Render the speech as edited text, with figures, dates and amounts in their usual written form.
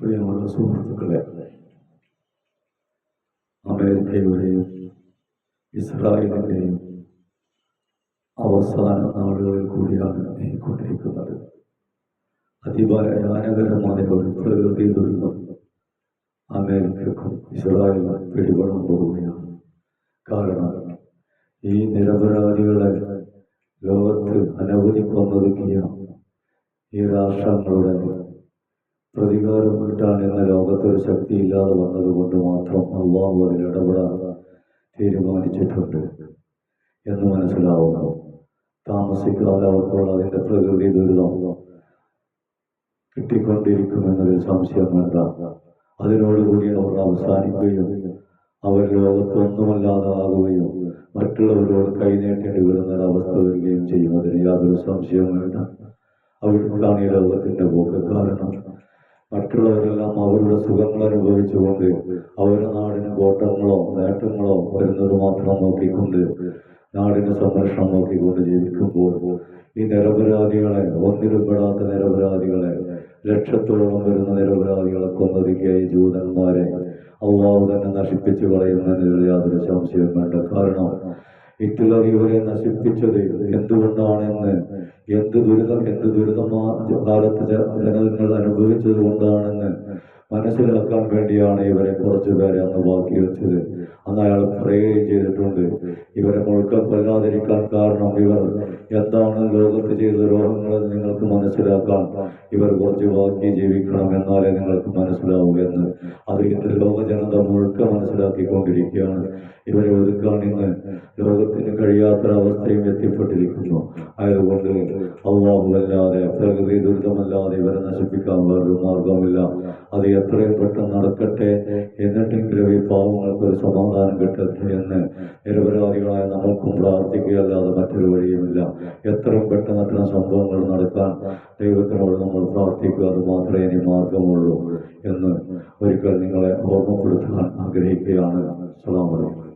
പ്രിയമുള്ള സുഹൃത്തുക്കളെ, അമേരിക്കയുടെയും ഇസ്രായേലിൻ്റെയും അവസാന നാളുകളിൽ കൂടിയാണ് നീങ്ങിക്കൊണ്ടിരിക്കുന്നത്. അതിഭയാനകരമായ ഒരു പ്രകൃതി ദുരന്തം അമേരിക്കക്കും ഇസ്രായേലും പിടിപെടാൻ പോവുകയാണ്. കാരണം ഈ നിരപരാധികളെ ലോകത്ത് അനവധി കൊന്നൊതുക്കിയ ഈ രാഷ്ട്രങ്ങളുടെ പ്രതികാരം വീട്ടാൻ എന്ന ലോകത്തൊരു ശക്തി ഇല്ലാതെ വന്നതുകൊണ്ട് മാത്രം അള്ളാഹു അതിൽ ഇടപെടാൻ തീരുമാനിച്ചിട്ടുണ്ട് എന്ന് മനസ്സിലാവുന്നു. താമസിക്കാതെ അവർക്കുള്ള അതിൻ്റെ പ്രകൃതി ദുരിതം കിട്ടിക്കൊണ്ടിരിക്കുമെന്നതിൽ സംശയം വേണ്ട. അതിനോടുകൂടി അവർ അവസാനിക്കുകയും അവർ ലോകത്തൊന്നുമല്ലാതെ ആകുകയും മറ്റുള്ളവരോട് കൈനീട്ടേണ്ടി വരുന്നൊരവസ്ഥ വരികയും ചെയ്യുന്നതിന് യാതൊരു സംശയവും വേണ്ട. അവിടേക്കാണ് ഈ ലോകത്തിൻ്റെ പോക്ക്. കാരണം മറ്റുള്ളവരെല്ലാം അവരുടെ സുഖങ്ങൾ അനുഭവിച്ചുകൊണ്ട് അവരുടെ നാടിന് കോട്ടങ്ങളോ നേട്ടങ്ങളോ വരുന്നത് മാത്രം നോക്കിക്കൊണ്ട് നാടിന് സംരക്ഷണം നോക്കിക്കൊണ്ട് ജീവിക്കുമ്പോൾ ഈ നിരപരാധികളെ, ഒന്നിലുപെടാത്ത നിരപരാധികളെ, ലക്ഷത്തോളം വരുന്ന നിരപരാധികളെ കൊന്നൊതുക്കിയ ഈ ജൂതന്മാരെ അള്ളാഹു തന്നെ നശിപ്പിച്ചു കളയുന്നതിൽ യാതൊരു സംശയവും വേണ്ട. കാരണം ഹിറ്റ്ലർ ഇവരെ നശിപ്പിച്ചത് എന്തുകൊണ്ടാണെന്ന്, എന്ത് ദുരിതമാ കാലത്ത് ജനങ്ങൾ അനുഭവിച്ചത് കൊണ്ടാണെന്ന് മനസ്സിലാക്കാൻ വേണ്ടിയാണ് ഇവരെ കുറച്ചുപേരെ അന്ന് ബാക്കി വെച്ചത്. അന്ന് അയാൾ പറയുകയും ചെയ്തിട്ടുണ്ട്, ഇവരെ മുഴുക്കം കൊല്ലാതിരിക്കാൻ കാരണം ഇവർ എന്താണ് ലോകത്ത് ചെയ്ത ദ്രോഹങ്ങളെന്ന് നിങ്ങൾക്ക് മനസ്സിലാക്കാൻ ഇവർ കുറച്ച് ബാക്കി ജീവിക്കണം, എന്നാലേ നിങ്ങൾക്ക് മനസ്സിലാവുമെന്ന്. അത് ഇന്ന് ലോക ജനത മുഴുക്ക മനസ്സിലാക്കിക്കൊണ്ടിരിക്കുകയാണ്. ഇവരെ ഒതുക്കാൻ ഇന്ന് ലോകത്തിന് കഴിയാത്തൊരവസ്ഥയും എത്തിപ്പെട്ടിരിക്കുന്നു. അതുകൊണ്ട് അല്ലാതെ പ്രകൃതി ദുരിതമല്ലാതെ ഇവരെ നശിപ്പിക്കാൻ വേറൊരു മാർഗമില്ല. അത് എത്രയും പെട്ടെന്ന് നടക്കട്ടെ, എന്നിട്ടെങ്കിലും ഈ പാവങ്ങൾക്കൊരു സമാധാനം കിട്ടട്ടെ എന്ന് നിരപരാധികളായ നമ്മൾക്കും പ്രാർത്ഥിക്കുകയല്ലാതെ മറ്റൊരു വഴിയുമില്ല. എത്രയും പെട്ടെന്ന് അത്തരം സംഭവങ്ങൾ നടക്കാൻ ദൈവത്തിനോട് നമ്മൾ പ്രാർത്ഥിക്കുക. അത് മാത്രമേ ഇനി മാർഗമുള്ളൂ എന്ന് ഒരിക്കൽ നിങ്ങളെ ഓർമ്മപ്പെടുത്താൻ ആഗ്രഹിക്കുകയാണ്. അസ്സലാമു അലൈക്കും.